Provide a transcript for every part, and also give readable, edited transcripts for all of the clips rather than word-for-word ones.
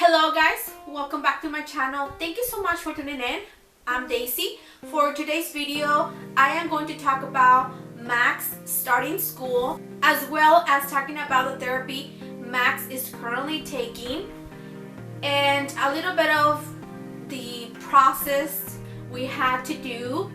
Hello guys, welcome back to my channel. Thank you so much for tuning in. I'm Daisy. For today's video, I am going to talk about Max starting school, as well as talking about the therapy Max is currently taking, and a little bit of the process we had to do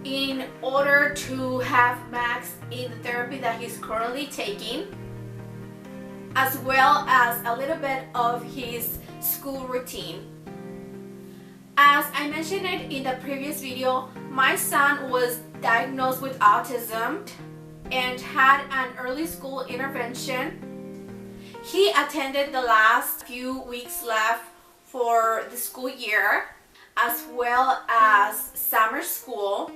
in order to have Max in the therapy that he's currently taking, as well as a little bit of his school routine. As I mentioned it in the previous video, my son was diagnosed with autism and had an early school intervention. He attended the last few weeks left for the school year, as well as summer school,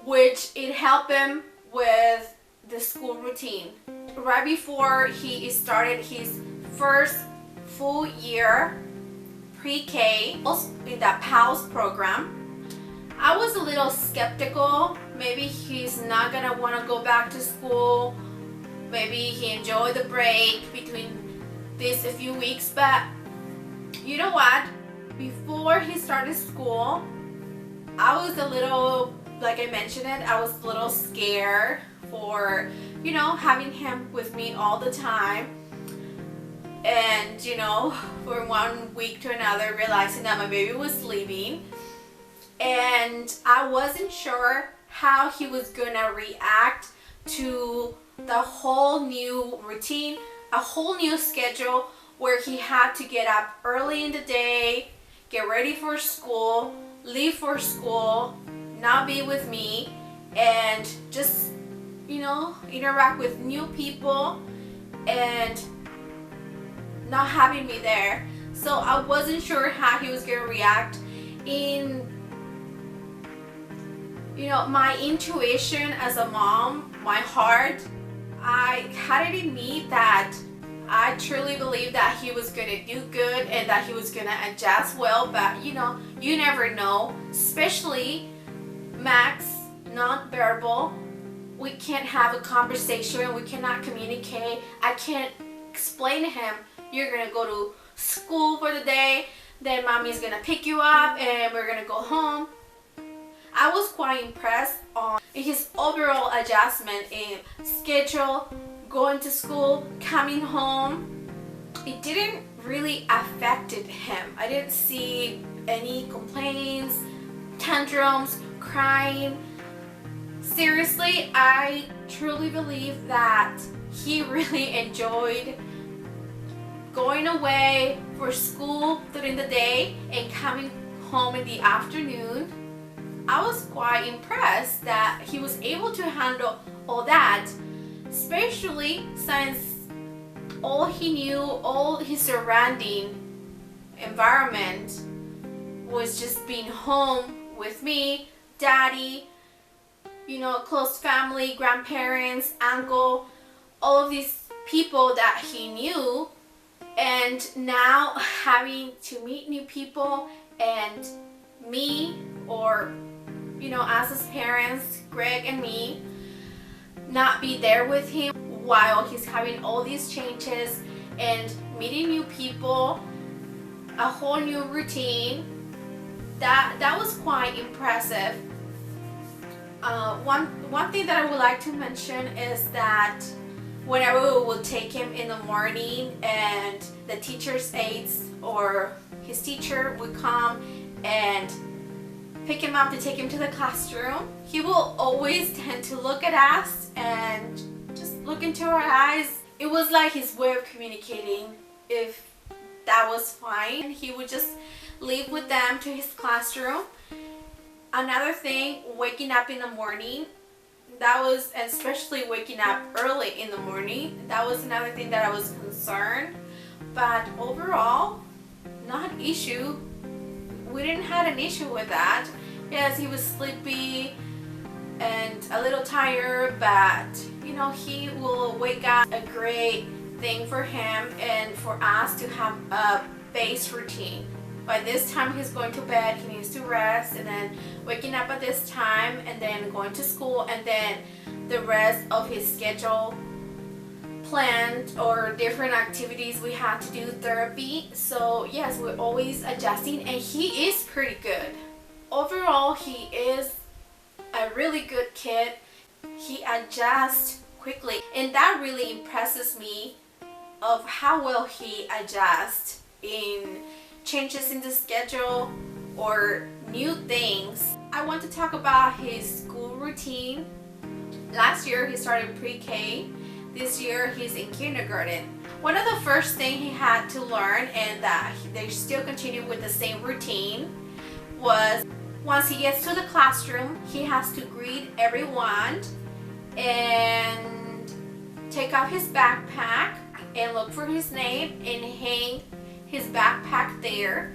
which it helped him with the school routine. Right before he started his first full year pre-K in the PALS program, I was a little skeptical. Maybe he's not gonna want to go back to school. Maybe he enjoyed the break between these a few weeks, but you know what? Before he started school, I was a little, like I mentioned it, I was a little scared for, having him with me all the time. And, from one week to another, realizing that my baby was leaving. And I wasn't sure how he was gonna react to the whole new routine, a whole new schedule where he had to get up early in the day, get ready for school, leave for school, not be with me, and just interact with new people and not having me there. So I wasn't sure how he was gonna react. In my intuition as a mom, my heart, I had it in me that I truly believed that he was gonna do good and that he was gonna adjust well, but you never know, especially Max, non-verbal. We can't have a conversation, we cannot communicate. I can't explain to him, you're gonna go to school for the day, then mommy's gonna pick you up and we're gonna go home. I was quite impressed on his overall adjustment in schedule, going to school, coming home. It didn't really affect him. I didn't see any complaints, tantrums, crying. Seriously, I truly believe that he really enjoyed going away for school during the day and coming home in the afternoon. I was quite impressed that he was able to handle all that, especially since all he knew, all his surrounding environment was just being home with me, daddy, close family, grandparents, uncle, all of these people that he knew. And now having to meet new people and me, or us as parents, Greg and me, not be there with him while he's having all these changes and meeting new people, a whole new routine, that was quite impressive. One thing that I would like to mention is that whenever we would take him in the morning and the teacher's aides or his teacher would come and pick him up to take him to the classroom, he will always tend to look at us and just look into our eyes. It was like his way of communicating. If that was fine, he would just leave with them to his classroom. Another thing, waking up in the morning, that was, especially waking up early in the morning, that was another thing that I was concerned. But overall, not an issue. We didn't have an issue with that. Yes, he was sleepy and a little tired, but he will wake up. A great thing for him and for us to have a base routine. By this time he's going to bed, he needs to rest, and then waking up at this time, and then going to school, and then the rest of his schedule planned or different activities we had to do therapy. So yes, we're always adjusting, and he is pretty good. Overall, he is a really good kid. He adjusts quickly, and that really impresses me of how well he adjusts in changes in the schedule or new things. I want to talk about his school routine. Last year he started pre-K. This year he's in kindergarten. One of the first things he had to learn, and that they still continue with the same routine, was once he gets to the classroom, he has to greet everyone and take off his backpack and look for his name and hang his backpack there.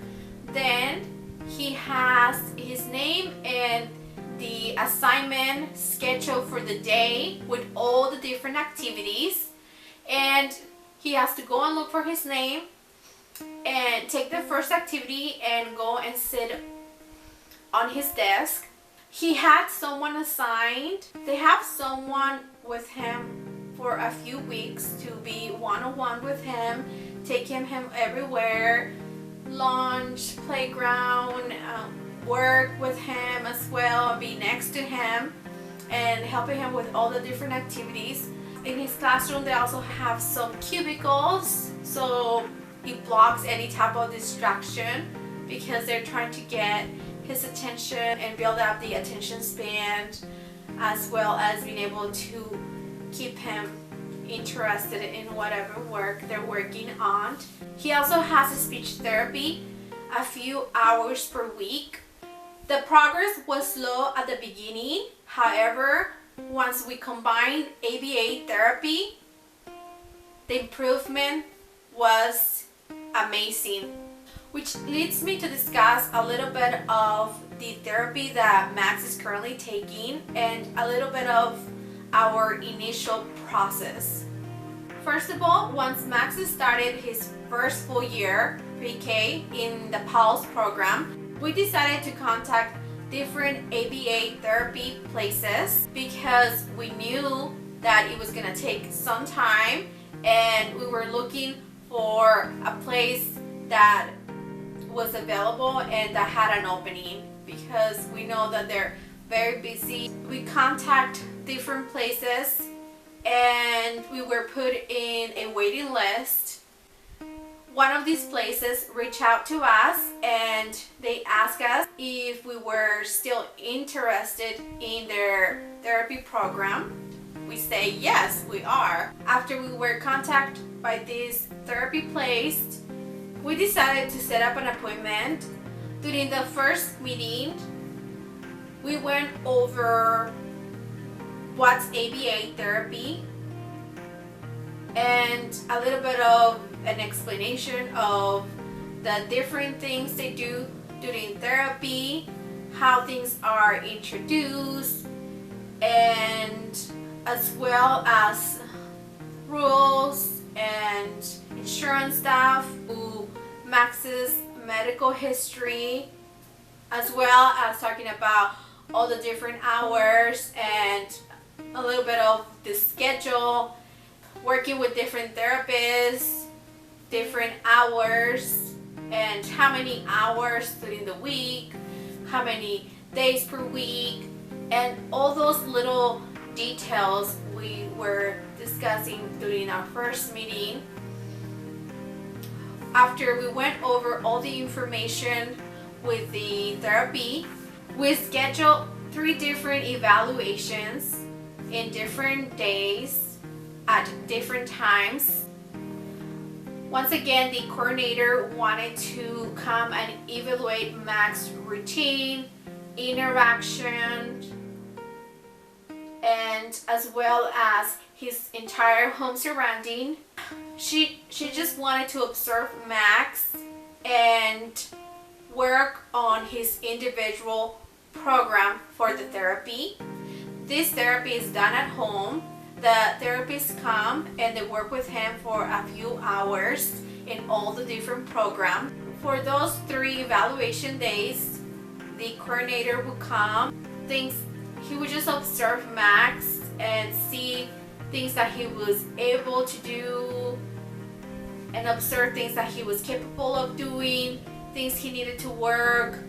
Then he has his name and the assignment schedule for the day with all the different activities, and he has to go and look for his name and take the first activity and go and sit on his desk. He had someone assigned. They have someone with him for a few weeks to be one-on-one with him, taking him everywhere, lunch, playground, work with him as well, be next to him and helping him with all the different activities. In his classroom they also have some cubicles, so he blocks any type of distraction because they're trying to get his attention and build up the attention span, as well as being able to keep him interested in whatever work they're working on. He also has a speech therapy a few hours per week. The progress was slow at the beginning. However, once we combined ABA therapy, the improvement was amazing. Which leads me to discuss a little bit of the therapy that Max is currently taking and a little bit of our initial process. First of all, once Max started his first full year pre-K in the PULSE program, we decided to contact different ABA therapy places because we knew that it was going to take some time, and we were looking for a place that was available and that had an opening because we know that they're very busy. We contact different places and we were put in a waiting list. One of these places reached out to us and they asked us if we were still interested in their therapy program. We say yes, we are. After we were contacted by this therapy place, we decided to set up an appointment. During the first meeting, we went over what's ABA therapy and a little bit of an explanation of the different things they do during therapy, how things are introduced, and as well as rules and insurance stuff, Max's medical history, as well as talking about all the different hours and a little bit of the schedule, working with different therapists, different hours, and how many hours during the week, how many days per week, and all those little details we were discussing during our first meeting. After we went over all the information with the therapy, we scheduled 3 different evaluations in different days at different times. Once again, the coordinator wanted to come and evaluate Max's routine, interaction, and as well as his entire home surrounding. She just wanted to observe Max and work on his individual program for the therapy. This therapy is done at home. The therapists come and they work with him for a few hours in all the different programs. For those 3 evaluation days, the coordinator would come. He would just observe Max and see things that he was able to do and observe things that he was capable of doing, things he needed to work,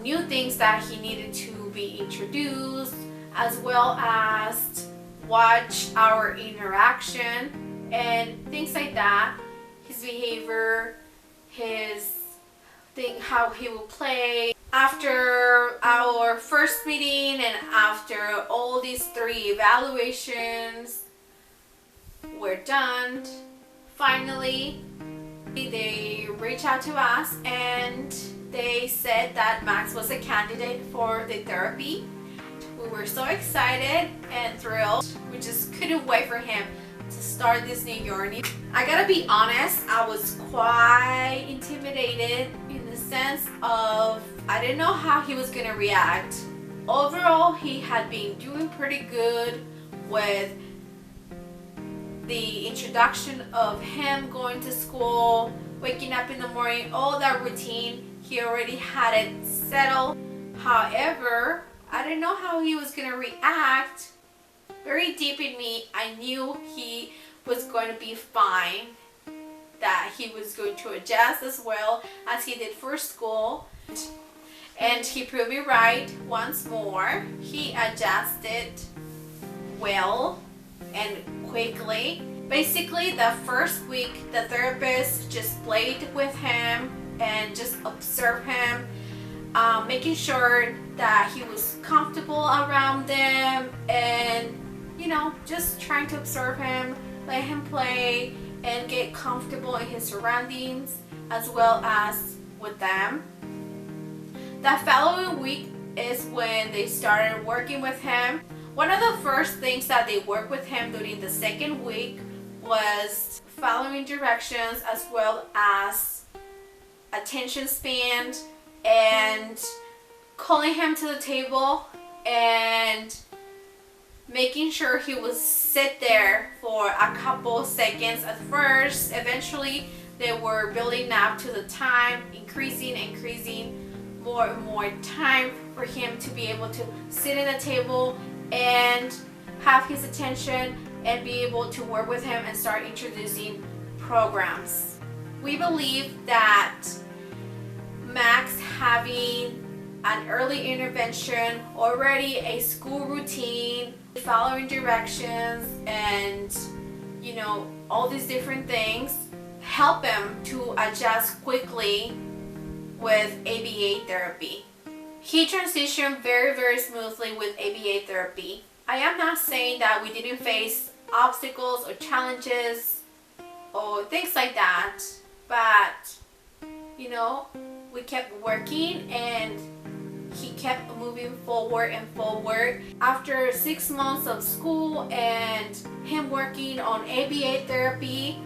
new things that he needed to be introduced, as well as watch our interaction and things like that. His behavior, his thing, how he will play. After our first meeting and after all these 3 evaluations were done, finally they reached out to us and they said that Max was a candidate for the therapy. We were so excited and thrilled. We just couldn't wait for him to start this new journey. I gotta be honest, I was quite intimidated in the sense of I didn't know how he was gonna react. Overall, he had been doing pretty good with the introduction of him going to school, waking up in the morning, all that routine. He already had it settled. However, I didn't know how he was gonna react. Very deep in me, I knew he was going to be fine, that he was going to adjust as well as he did for school. And he proved me right once more. He adjusted well and quickly. Basically, the first week, the therapist just played with him and just observed him, making sure that he was comfortable around them, and just trying to observe him, let him play and get comfortable in his surroundings as well as with them. That following week is when they started working with him. One of the first things that they worked with him during the second week was following directions as well as attention span and calling him to the table and making sure he would sit there for a couple seconds at first. Eventually they were building up to the time, increasing more and more time for him to be able to sit at the table and have his attention and be able to work with him and start introducing programs. We believe that Max having an early intervention, already a school routine, following directions, and all these different things help him to adjust quickly with ABA therapy. He transitioned very, very smoothly with ABA therapy. I am not saying that we didn't face obstacles or challenges or things like that, but we kept working and he kept moving forward and forward. After 6 months of school and him working on ABA therapy,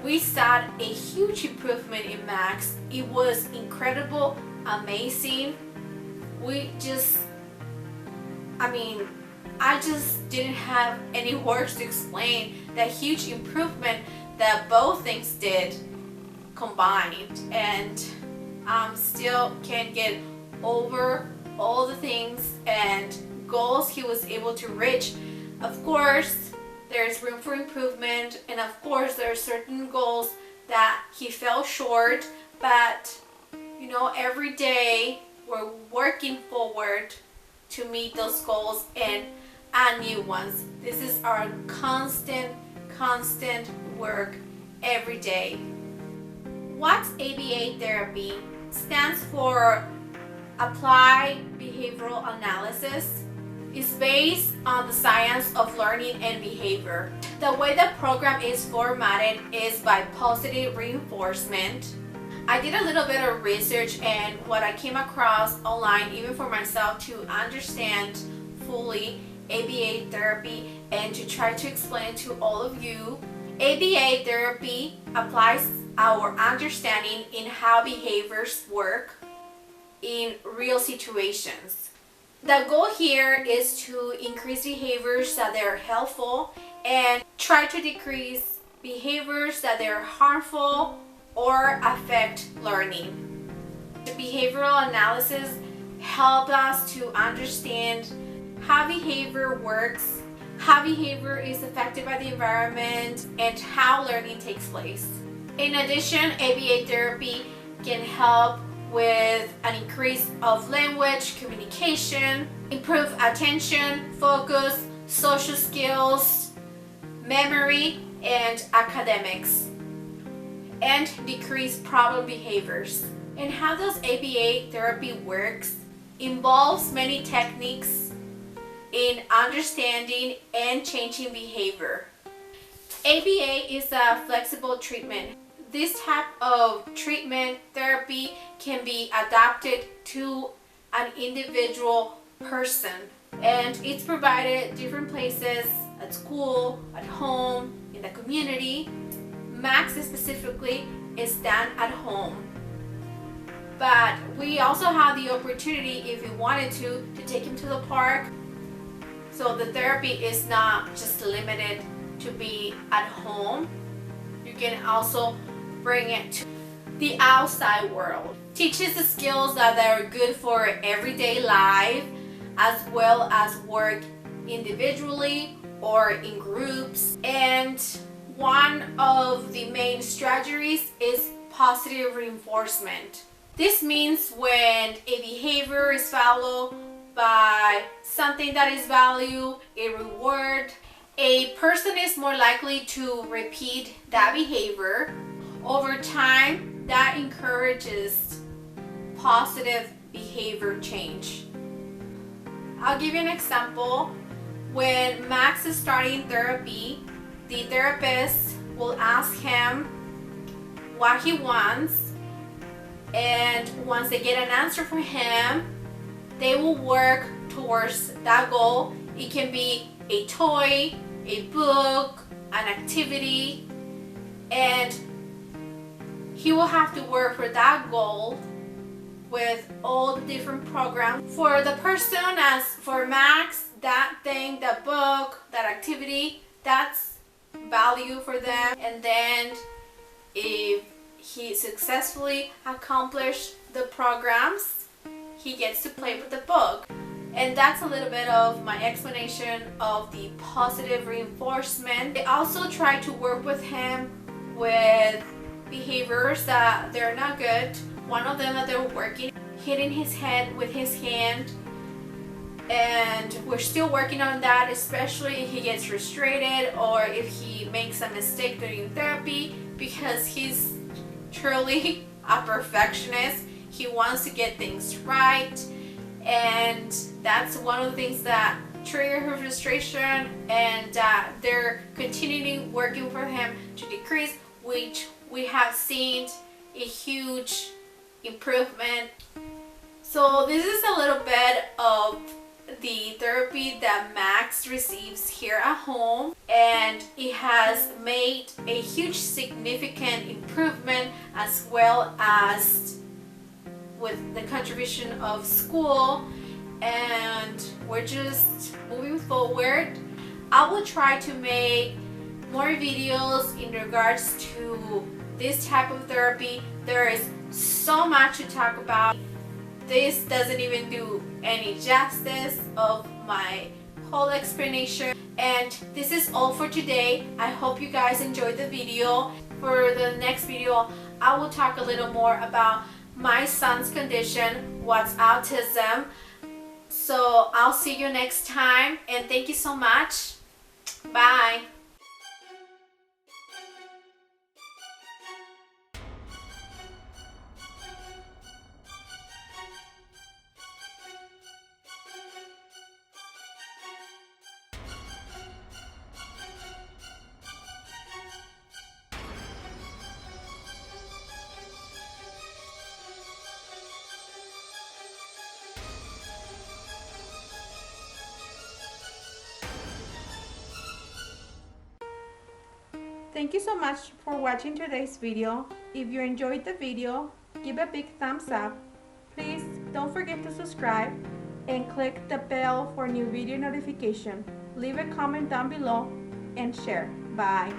we saw a huge improvement in Max. It was incredible, amazing. I just didn't have any words to explain the huge improvement that both things did combined, and still can't get over all the things and goals he was able to reach. Of course, there's room for improvement, and of course there are certain goals that he fell short, but every day we're working forward to meet those goals and add new ones. This is our constant work every day. What's ABA therapy? Stands for Applied Behavioral Analysis. It's based on the science of learning and behavior. The way the program is formatted is by positive reinforcement. I did a little bit of research, and what I came across online, even for myself, to understand fully ABA therapy and to try to explain it to all of you. ABA therapy applies our understanding in how behaviors work in real situations. The goal here is to increase behaviors that are helpful and try to decrease behaviors that are harmful or affect learning. The behavioral analysis helps us to understand how behavior works how behavior is affected by the environment, and how learning takes place. In addition, ABA therapy can help with an increase of language, communication, improve attention, focus, social skills, memory, and academics, and decrease problem behaviors. And how does ABA therapy works? Involves many techniques in understanding and changing behavior. ABA is a flexible treatment. This type of treatment therapy can be adapted to an individual person, and it's provided at different places, at school, at home, in the community. Max specifically is done at home, but we also have the opportunity, if we wanted to take him to the park. So the therapy is not just limited to be at home. You can also bring it to the outside world. Teaches the skills that are good for everyday life, as well as work individually or in groups. And one of the main strategies is positive reinforcement. This means when a behavior is followed by something that is valued, a reward, a person is more likely to repeat that behavior. Over time, that encourages positive behavior change. I'll give you an example. When Max is starting therapy, the therapist will ask him what he wants, and once they get an answer from him, they will work towards that goal. It can be a toy, a book, an activity, and he will have to work for that goal with all the different programs. For the person, as for Max, that thing, that book, that activity, that's value for them. And then if he successfully accomplished the programs, he gets to play with the book. And that's a little bit of my explanation of the positive reinforcement. They also try to work with him with behaviors that they're not good. One of them that they're working, hitting his head with his hand, and we're still working on that, especially if he gets frustrated or if he makes a mistake during therapy, because he's truly a perfectionist. He wants to get things right, and that's one of the things that trigger her frustration, and they're continuing working for him to decrease, which we have seen a huge improvement. So this is a little bit of the therapy that Max receives here at home, and it has made a huge significant improvement, as well as with the contribution of school, and we're just moving forward. I will try to make more videos in regards to this type of therapy. There is so much to talk about. This doesn't even do any justice of my whole explanation. And this is all for today. I hope you guys enjoyed the video. For the next video, I will talk a little more about my son's condition, what's autism. So I'll see you next time, and thank you so much. Bye. Thank you so much for watching today's video. If you enjoyed the video, give a big thumbs up. Please don't forget to subscribe and click the bell for new video notification. Leave a comment down below and share. Bye.